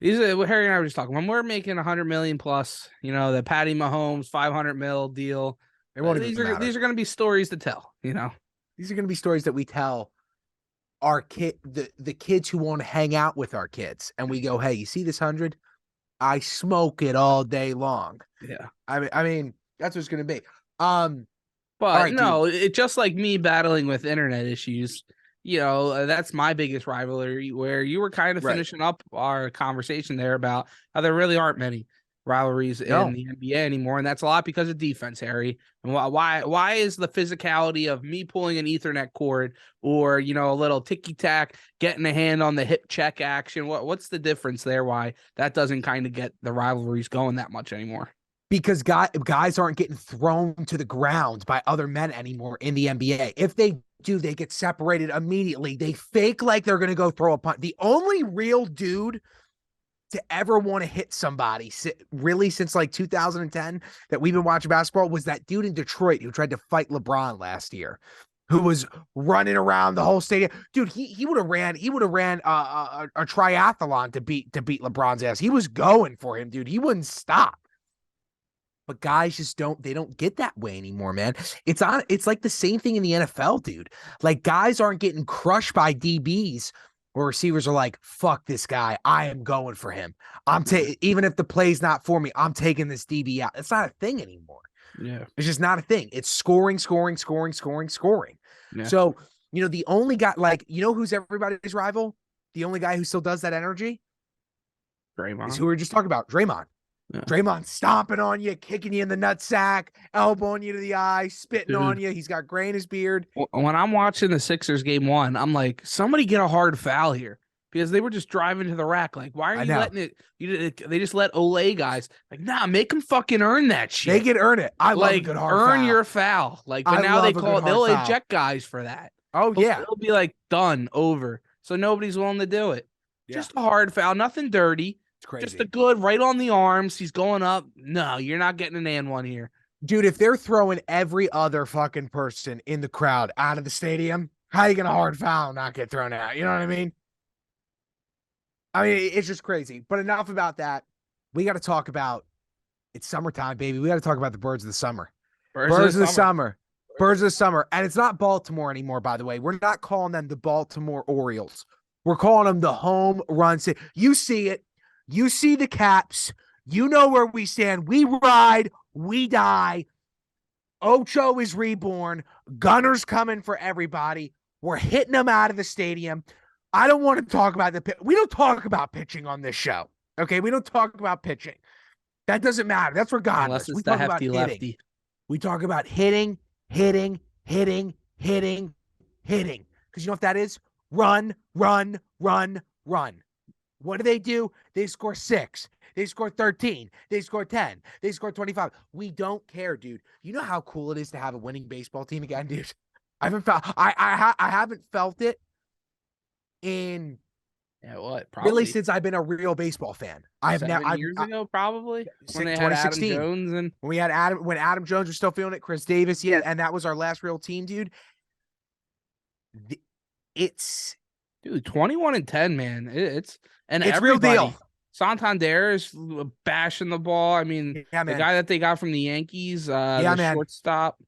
Harry and I were just talking. When we're making 100 million plus, the Patty Mahomes 500 mil deal, these are going to be stories to tell, These are going to be stories that we tell our the kids who want to hang out with our kids. And we go, hey, you see this 100? I smoke it all day long. Yeah. I mean, that's what it's going to be. But right, no, it just like me battling with internet issues, that's my biggest rivalry, where you were kind of finishing up our conversation there about how there really aren't many rivalries in the NBA anymore, and that's a lot because of defense, Harry. And why is the physicality of me pulling an Ethernet cord or a little ticky tack, getting a hand on the hip check action? What's the difference there? Why that doesn't kind of get the rivalries going that much anymore? Because guys aren't getting thrown to the ground by other men anymore in the NBA. If they do, they get separated immediately. They fake like they're going to go throw a punt. The only real dude to ever want to hit somebody, really, since like 2010 that we've been watching basketball, was that dude in Detroit who tried to fight LeBron last year, who was running around the whole stadium. Dude, he would have ran a triathlon to beat LeBron's ass. He was going for him, dude. He wouldn't stop. But guys just don't get that way anymore, man. It's like the same thing in the NFL, dude. Like, guys aren't getting crushed by DBs where receivers are like, fuck this guy. I am going for him. Even if the play's not for me, I'm taking this DB out. It's not a thing anymore. Yeah. It's just not a thing. It's scoring. Yeah. So, the only guy, who's everybody's rival? The only guy who still does that energy? Draymond. Is who we were just talking about, Draymond. Yeah. Draymond stomping on you, kicking you in the nutsack, elbowing you to the eye, spitting on you. He's got gray in his beard. When I'm watching the Sixers game 1, I'm like, somebody get a hard foul here, because they were just driving to the rack. Like, why are you letting it? They just let Olay guys. Like, nah, make them fucking earn that shit. They can earn it. I love a good hard foul. Earn your foul. Like, but now they'll eject guys for that. Oh, yeah. It'll be like done, over. So nobody's willing to do it. Yeah. Just a hard foul, nothing dirty. It's crazy. Just a good right on the arms. He's going up. No, you're not getting an and one here. Dude, if they're throwing every other fucking person in the crowd out of the stadium, how are you going to hard foul and not get thrown out? You know what I mean? It's just crazy. But enough about that. We got to talk about, it's summertime, baby. We got to talk about the birds of the summer. Birds of the summer. Birds of the summer. And it's not Baltimore anymore, by the way. We're not calling them the Baltimore Orioles. We're calling them the home run city. You see it. You see the Caps. You know where we stand. We ride. We die. Ocho is reborn. Gunner's coming for everybody. We're hitting them out of the stadium. I don't want to talk about we don't talk about pitching on this show. Okay, we don't talk about pitching. That doesn't matter. That's for God. Unless it's We the talk about hefty hitting. lefty. We talk about hitting, hitting, hitting, hitting, hitting. Because you know what that is? Run, run, run, run. What do? They score 6. They score 13. They score 10. They score 25. We don't care, dude. You know how cool it is to have a winning baseball team again, dude? I haven't felt it in Probably really since I've been a real baseball fan. I have now 7 years ago, probly when they had Adam 2016. Jones and when we had when Adam Jones was still feeling it, Chris Davis, yeah, and that was our last real team, dude. It's 21-10, man. It's real deal. Santander is bashing the ball. I mean, yeah, the guy that they got from the Yankees, the shortstop,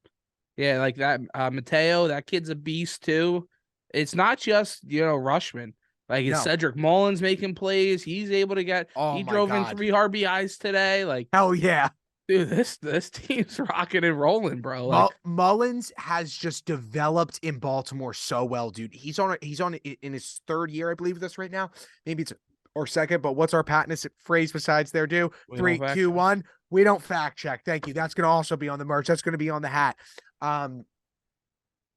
yeah, like that. Mateo, that kid's a beast too. It's not just Rushman. Like it's Cedric Mullins making plays. He's able to get. He drove in 3 RBIs today. Like hell yeah. Dude, this team's rocking and rolling, bro. Like Mullins has just developed in Baltimore so well, dude. He's on in his 3rd year, I believe, with us right now. Maybe it's or 2nd, but what's our patent phrase besides there, do? 3, 2, 1. We don't fact check. Thank you. That's going to also be on the merch. That's going to be on the hat.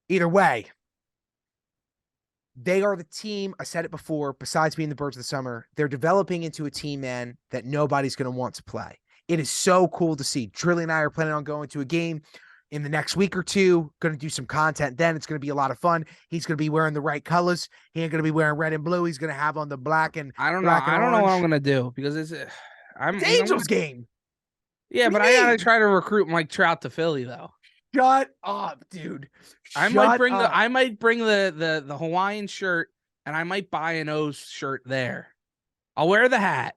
Either way, they are the team. I said it before, besides being the Birds of the Summer, they're developing into a team, man, that nobody's going to want to play. It is so cool to see. Trilly and I are planning on going to a game in the next week or 2. Going to do some content then. It's going to be a lot of fun. He's going to be wearing the right colors. He ain't going to be wearing red and blue. He's going to have on the black and I don't know. I don't know what I'm going to do because it's Angels game. Yeah, but I got to try to recruit Mike Trout to Philly though. Shut up, dude. I might bring the Hawaiian shirt and I might buy an O's shirt there. I'll wear the hat.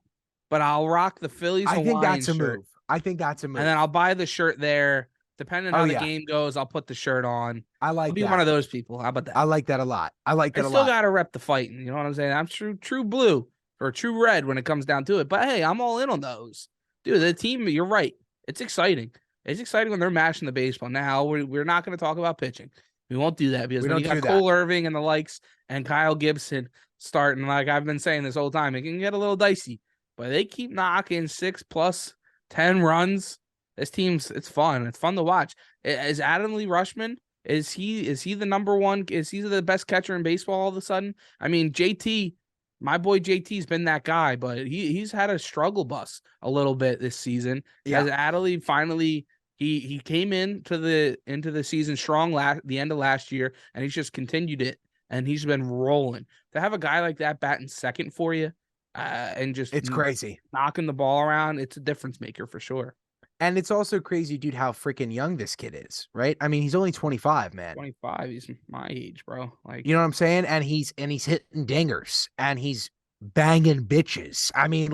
But I'll rock the Phillies Hawaiian shirt. I think that's a move. And then I'll buy the shirt there. Depending on how the game goes, I'll put the shirt on. I'll be one of those people. How about that? I like that a lot. I still got to rep the fighting. You know what I'm saying? I'm true blue or true red when it comes down to it. But hey, I'm all in on those. Dude, the team, you're right. It's exciting. It's exciting when they're mashing the baseball. Now, we're not going to talk about pitching. We won't do that because when you got Cole Irving and the likes and Kyle Gibson starting, like I've been saying this whole time, it can get a little dicey. But they keep knocking 6+, 10 runs. This team's it's fun. It's fun to watch. Is Adam Lee Rushman? Is he the number one? Is he the best catcher in baseball all of a sudden? I mean, JT, my boy JT's been that guy, but he's had a struggle bus a little bit this season. Yeah. As Adley finally he came into the season strong the end of last year, and he's just continued it, and he's been rolling. To have a guy like that batting second for you. And just it's crazy knocking the ball around. It's a difference maker for sure. And it's also crazy, dude, how freaking young this kid is, right? I mean, he's only 25, man. 25. He's my age, bro. Like, you know what I'm saying? And he's hitting dingers and he's banging bitches. I mean,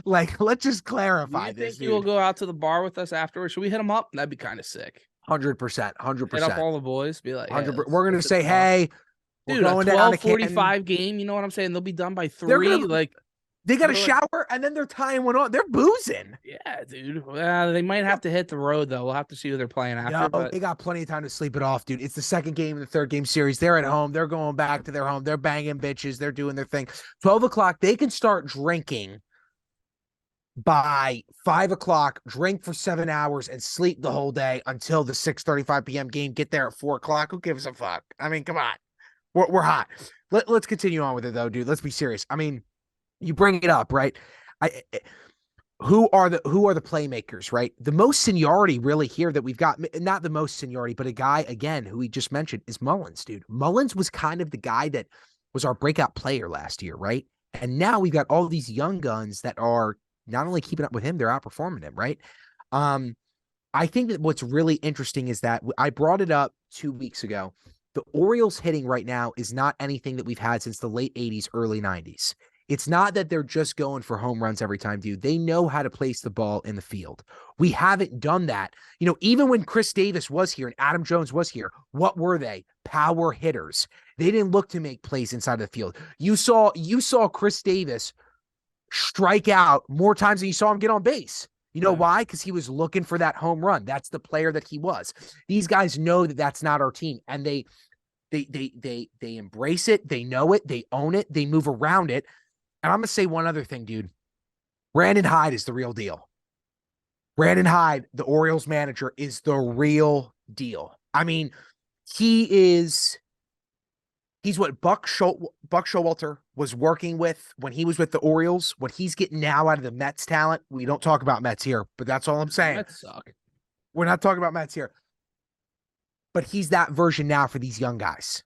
let's just clarify this. Think you will go out to the bar with us afterwards? Should we hit him up? That'd be kind of sick. 100%. Hit up all the boys. Be like, hey, we're gonna say, hey, dude, a 12:45 game. You know what I'm saying? They'll be done by 3. They got a shower and then they're tying one on. They're boozing. Yeah, dude. They might have to hit the road though. We'll have to see who they're playing after. No, they got plenty of time to sleep it off, dude. It's the 2nd game of the 3rd game series. They're at home. They're going back to their home. They're banging bitches. They're doing their thing. 12 o'clock, they can start drinking by 5 o'clock, drink for 7 hours, and sleep the whole day until the 6:35 p.m. game. Get there at 4 o'clock. Who gives a fuck? I mean, come on. We're hot. Let's continue on with it though, dude. Let's be serious. I mean, you bring it up, right? Who are the playmakers, right? The most seniority really here that we've got, not the most seniority, but a guy, again, who we just mentioned is Mullins, dude. Mullins was kind of the guy that was our breakout player last year, right? And now we've got all these young guns that are not only keeping up with him, they're outperforming him, right? I think that what's really interesting is that I brought it up 2 weeks ago. The Orioles hitting right now is not anything that we've had since the late 80s, early 90s. It's not that they're just going for home runs every time, dude. They know how to place the ball in the field. We haven't done that. Even when Chris Davis was here and Adam Jones was here, what were they? Power hitters. They didn't look to make plays inside of the field. You saw Chris Davis strike out more times than you saw him get on base. You know why? Because he was looking for that home run. That's the player that he was. These guys know that that's not our team, and they embrace it. They know it. They own it. They move around it. And I'm gonna say one other thing, dude. Brandon Hyde is the real deal. Brandon Hyde, the Orioles manager, is the real deal. I mean, he's what Buck Showalter was working with when he was with the Orioles. What he's getting now out of the Mets talent. We don't talk about Mets here, but that's all I'm saying. Mets suck. We're not talking about Mets here. But he's that version now for these young guys.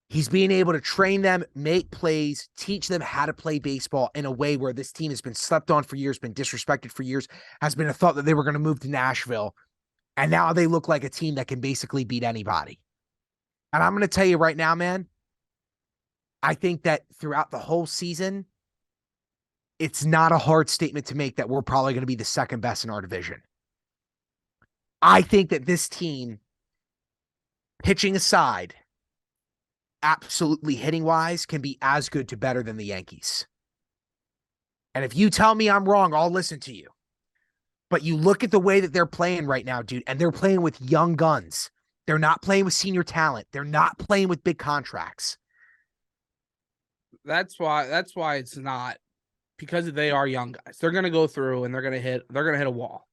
He's being able to train them, make plays, teach them how to play baseball in a way where this team has been slept on for years, been disrespected for years, has been a thought that they were going to move to Nashville. And now they look like a team that can basically beat anybody. And I'm going to tell you right now, man, I think that throughout the whole season, it's not a hard statement to make that we're probably going to be the second best in our division. I think that this team, pitching aside, absolutely hitting wise, can be as good to better than the Yankees. And if you tell me I'm wrong, I'll listen to you. But you look at the way that they're playing right now, dude, and they're playing with young guns. They're not playing with senior talent. They're not playing with big contracts. That's why it's not, because they are young guys. They're gonna go through and they're gonna hit a wall.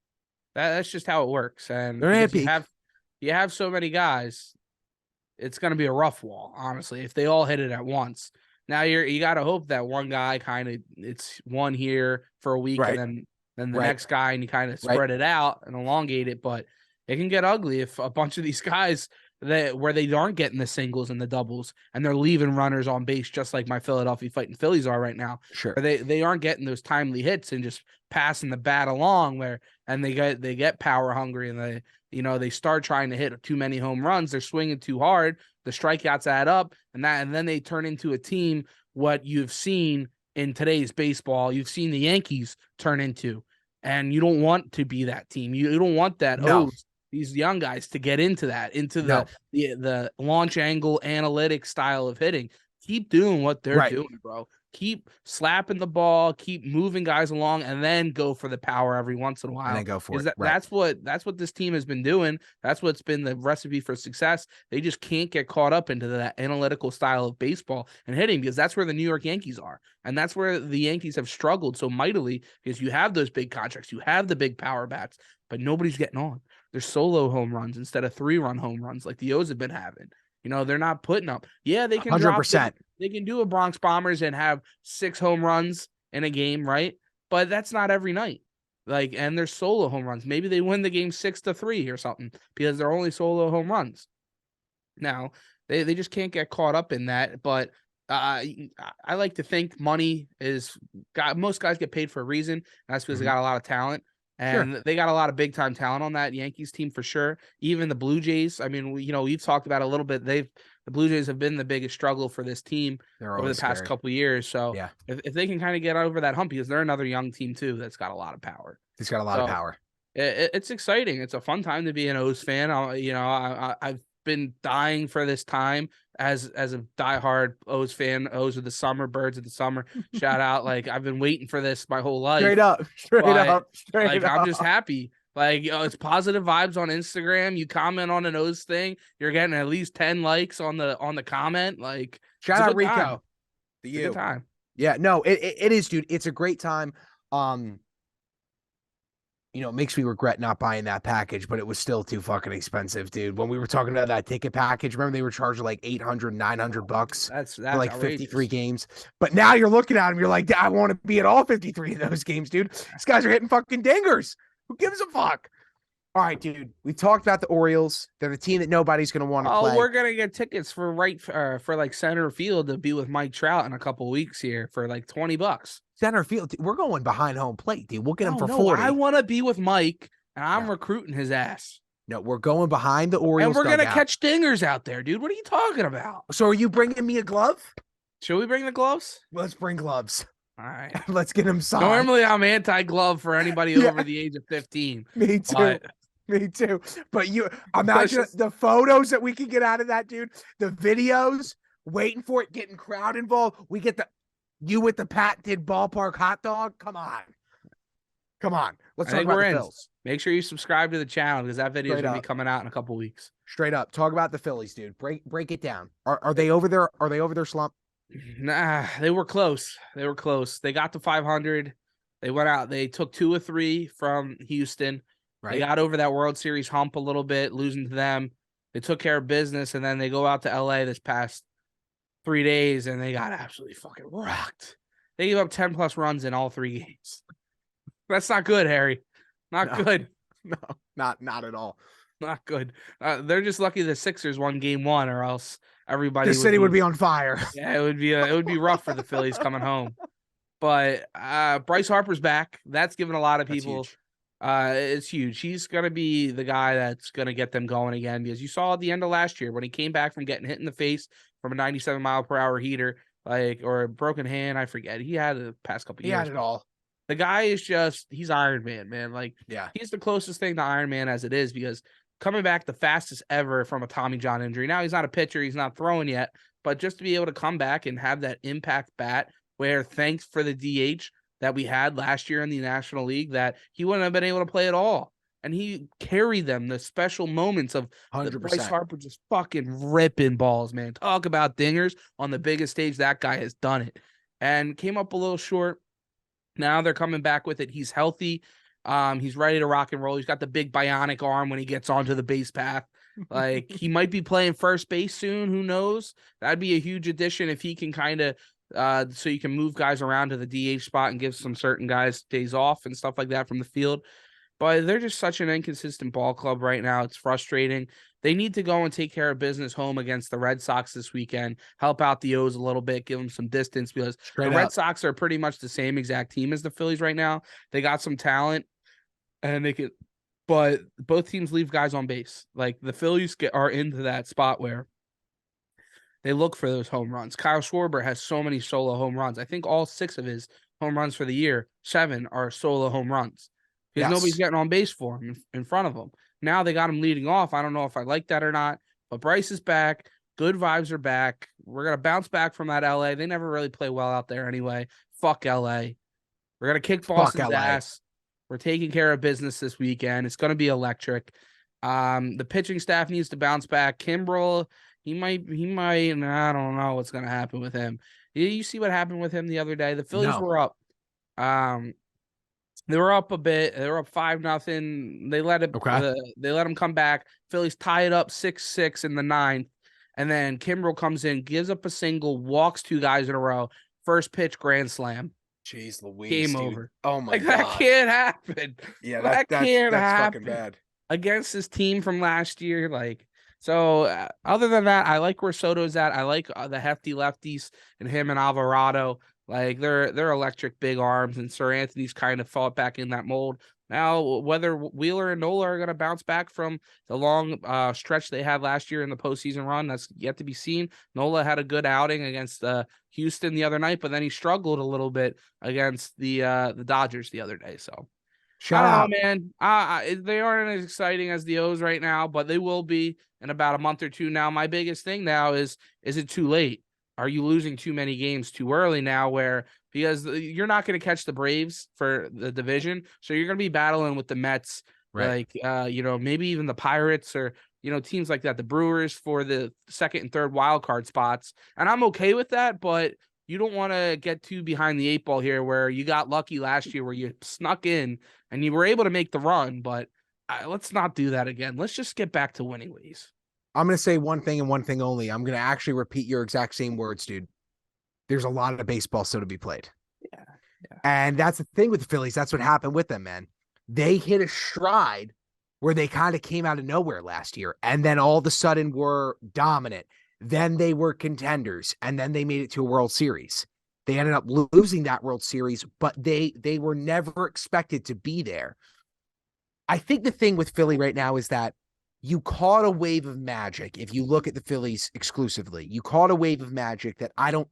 That's just how it works. And you have so many guys, it's going to be a rough wall, honestly, if they all hit it at once. Now you got to hope that one guy it's one here for a week, right, and then the next guy, and you kind of spread it out and elongate it. But it can get ugly if a bunch of these guys where they aren't getting the singles and the doubles, and they're leaving runners on base, just like my Philadelphia fighting Phillies are right now. Sure, they aren't getting those timely hits and just passing the bat along and they get power hungry, and they start trying to hit too many home runs. They're swinging too hard. The strikeouts add up, and then they turn into a team what you've seen in today's baseball. You've seen the Yankees turn into, and you don't want to be that team. You don't want that. No. These young guys to get into the launch angle analytic style of hitting. Keep doing what they're doing, bro. Keep slapping the ball, keep moving guys along, and then go for the power every once in a while. And then go for it. That's what this team has been doing. That's what's been the recipe for success. They just can't get caught up into that analytical style of baseball and hitting, because that's where the New York Yankees are. And that's where the Yankees have struggled so mightily, because you have those big contracts, you have the big power bats, but nobody's getting on. They're solo home runs instead of 3-run home runs like the O's have been having. They're not putting up. Yeah, they can 100%. They can do a Bronx Bombers and have 6 home runs in a game, right? But that's not every night. And they're solo home runs. Maybe they win the game 6-3 or something, because they're only solo home runs. Now, they just can't get caught up in that. But I like to think money most guys get paid for a reason. And that's because they got a lot of talent. And they got a lot of big time talent on that Yankees team for sure. Even the Blue Jays. I mean, we've talked about it a little bit. The Blue Jays have been the biggest struggle for this team over the past couple of years. So if they can kind of get over that hump, because they're another young team too that's got a lot of power. It's got a lot of power. It's exciting. It's a fun time to be an O's fan. I've been dying for this time as a diehard O's fan. O's of the summer, birds of the summer. Shout out! I've been waiting for this my whole life. Straight up. I'm just happy. It's positive vibes on Instagram. You comment on an O's thing, you're getting at least 10 likes on the comment. Shout out Rico. To you. It's a good time. Yeah, no, it is, dude. It's a great time. It makes me regret not buying that package, but it was still too fucking expensive, dude. When we were talking about that ticket package, remember they were charging $800, $900 that's for outrageous. 53 games. But now you're looking at them, you're like, I want to be at all 53 of those games, dude. These guys are hitting fucking dingers. Who gives a fuck? All right, dude. We talked about the Orioles. They're the team that nobody's going to want to play. Oh, we're going to get tickets for center field to be with Mike Trout in a couple weeks here for $20. Center field. We're going behind home plate, dude. We'll get him for 40. I want to be with Mike, and I'm recruiting his ass. No, we're going behind the Orioles. And we're going to catch dingers out there, dude. What are you talking about? So are you bringing me a glove? Should we bring the gloves? Let's bring gloves. All right. Let's get him signed. Normally, I'm anti-glove for anybody over the age of 15. Me too. Me too. But you Let's imagine just the photos that we can get out of that, dude. The videos, waiting for it, getting crowd involved. We get you with the patented ballpark hot dog. Come on. Come on. Let's I talk think about we're the in. Phils. Make sure you subscribe to the channel because that video is Straight going to be up. coming out in a couple weeks. Straight up. Talk about the Phillies, dude. Break it down. Are they over there? Are they over their slump? Nah, they were close. They were close. They got to 500. They went out. They took 2 or 3 from Houston. They Right. got over that World Series hump a little bit, losing to them. They took care of business, and then they go out to LA this past 3 days, and they got absolutely fucking rocked. They gave up 10 plus runs in all 3 games. That's not good, Harry. Not good. No, not at all. Not good. They're just lucky the Sixers won game 1, or else everybody The would city be. would be on fire. Yeah, it would be rough for the Phillies coming home. But Bryce Harper's back. That's given a lot of That's people. huge. It's huge. He's gonna be the guy that's gonna get them going again because you saw at the end of last year when he came back from getting hit in the face from a 97-mile-per-hour heater, or a broken hand. I forget. He had the past couple He years. had it all. The guy is he's Iron Man, man. Like, Yeah. he's the closest thing to Iron Man as it is because coming back the fastest ever from a Tommy John injury. Now he's not a pitcher, he's not throwing yet, but just to be able to come back and have that impact bat where thanks for the DH that we had last year in the National League that he wouldn't have been able to play at all. And he carried them the special moments of 100%. Bryce Harper just fucking ripping balls, man. Talk about dingers on the biggest stage. That guy has done it and came up a little short. Now they're coming back with it. He's healthy. He's ready to rock and roll. He's got the big bionic arm when he gets onto the base path. Like, he might be playing first base soon. Who knows? That'd be a huge addition if he can kind of so you can move guys around to the DH spot and give some certain guys days off and stuff like that from the field. But they're just such an inconsistent ball club right now. It's frustrating. They need to go and take care of business home against the Red Sox this weekend, help out the O's a little bit, give them some distance because the Red Sox are pretty much the same exact team as the Phillies right now. They got some talent and but both teams leave guys on base. Like, the Phillies are into that spot where they look for those home runs. Kyle Schwarber has so many solo home runs. I think all 6 of his home runs for the year, 7 are solo home runs. Because nobody's getting on base for him in front of him. Now they got him leading off. I don't know if I like that or not, but Bryce is back. Good vibes are back. We're going to bounce back from that LA. They never really play well out there anyway. Fuck LA. We're going to kick Boston's ass. We're taking care of business this weekend. It's going to be electric. The pitching staff needs to bounce back. Kimbrel, he might, I don't know what's going to happen with him. You see what happened with him the other day? The Phillies were up. They were up a bit. They were up 5-0. They let it. They let them come back. Phillies tie it up 6-6 in the 9th, and then Kimbrel comes in, gives up a single, walks 2 guys in a row. First pitch grand slam. Jeez Louise, game dude. over. Oh my God, that can't happen. Yeah, that can't happen. Fucking bad against his team from last year. So other than that, I like where Soto's at. I like the hefty lefties and him and Alvarado. Like, they're electric big arms, and Sir Anthony's kind of fought back in that mold. Now, whether Wheeler and Nola are going to bounce back from the long stretch they had last year in the postseason run, that's yet to be seen. Nola had a good outing against Houston the other night, but then he struggled a little bit against the Dodgers the other day. So, shout out, man. They aren't as exciting as the O's right now, but they will be in about a month or two. Now, my biggest thing now is it too late? Are you losing too many games too early now because you're not going to catch the Braves for the division. So you're going to be battling with the Mets, right? Maybe even the Pirates or, teams like that, the Brewers for the second and third wild card spots. And I'm okay with that, but you don't want to get too behind the 8 ball here where you got lucky last year where you snuck in and you were able to make the run, but let's not do that again. Let's just get back to winning ways. I'm going to say one thing and one thing only. I'm going to actually repeat your exact same words, dude. There's a lot of baseball still to be played. Yeah. And that's the thing with the Phillies. That's what happened with them, man. They hit a stride where they kind of came out of nowhere last year. And then all of a sudden were dominant. Then they were contenders. And then they made it to a World Series. They ended up losing that World Series, but they were never expected to be there. I think the thing with Philly right now is that you caught a wave of magic. If you look at the Phillies exclusively, you caught a wave of magic that I don't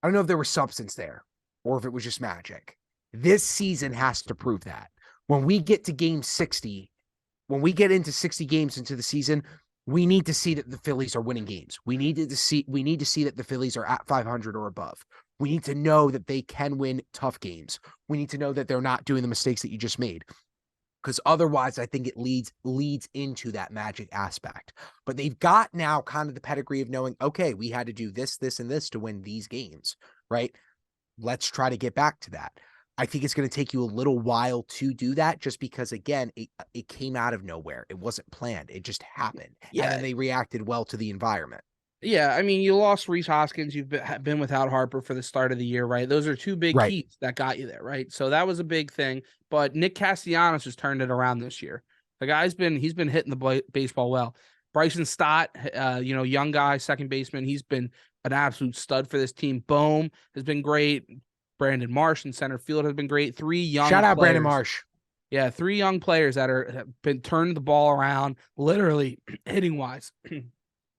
know if there was substance there or if it was just magic. This season has to prove that. When we get to game 60, when we get into 60 games into the season, we need to see that the Phillies are winning games. We need to see that the Phillies are at 500 or above. We need to know that they can win tough games. We need to know that they're not doing the mistakes that you just made. Because otherwise, I think it leads into that magic aspect. But they've got now kind of the pedigree of knowing, okay, we had to do this, this, and this to win these games, right? Let's try to get back to that. I think it's going to take you a little while to do that just because, again, it came out of nowhere. It wasn't planned. It just happened. Yeah. And then they reacted well to the environment. Yeah, I mean, you lost Rhys Hoskins. You've been without Harper for the start of the year, right? Those are two big keys that got you there, right? So that was a big thing. But Nick Castellanos has turned it around this year. The guy's been hitting the baseball well. Bryson Stott, young guy, second baseman. He's been an absolute stud for this team. Bohm has been great. Brandon Marsh in center field has been great. Three young Shout out players. Brandon Marsh. Yeah, three young players that have been turning the ball around, literally hitting wise.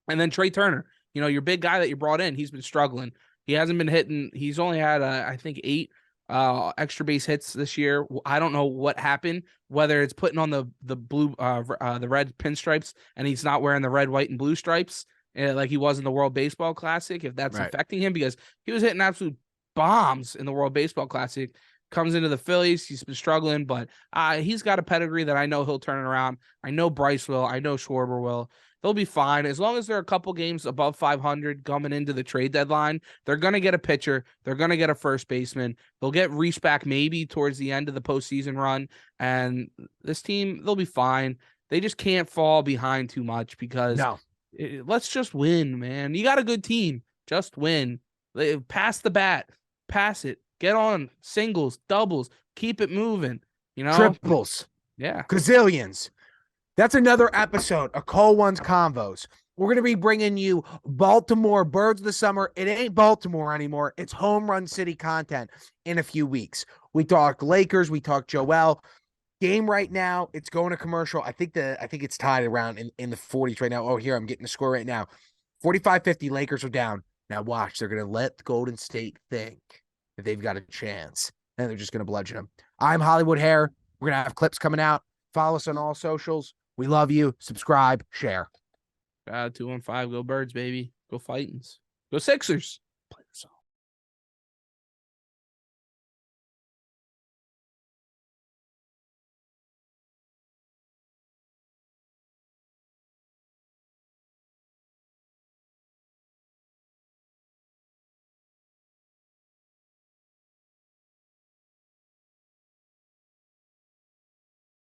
And then Trey Turner, your big guy that you brought in, he's been struggling. He hasn't been hitting. He's only had, I think, 8 extra base hits this year. I don't know what happened, whether it's putting on the blue, the red pinstripes, and he's not wearing the red, white, and blue stripes like he was in the World Baseball Classic. If that's affecting him, because he was hitting absolute bombs in the World Baseball Classic. Comes into the Phillies, he's been struggling, but he's got a pedigree that I know he'll turn it around. I know Bryce will. I know Schwarber will. They'll be fine. As long as they're a couple games above 500 coming into the trade deadline, they're going to get a pitcher. They're going to get a first baseman. They'll get Rhys back maybe towards the end of the postseason run. And this team, they'll be fine. They just can't fall behind too much because let's just win, man. You got a good team. Just win. Pass the bat. Pass it. Get on singles, doubles. Keep it moving. Triples. Yeah. Gazillions. That's another episode of Cole One's Convos. We're going to be bringing you Baltimore Birds of the Summer. It ain't Baltimore anymore. It's Home Run City content in a few weeks. We talk Lakers. We talk Joel. Game right now, it's going to commercial. I think it's tied around in the 40s right now. Oh, here, I'm getting the score right now. 45-50, Lakers are down. Now watch, they're going to let Golden State think that they've got a chance. And they're just going to bludgeon them. I'm Hollywood Hair. We're going to have clips coming out. Follow us on all socials. We love you. Subscribe, share. 215. Go Birds, baby. Go Fightins. Go Sixers.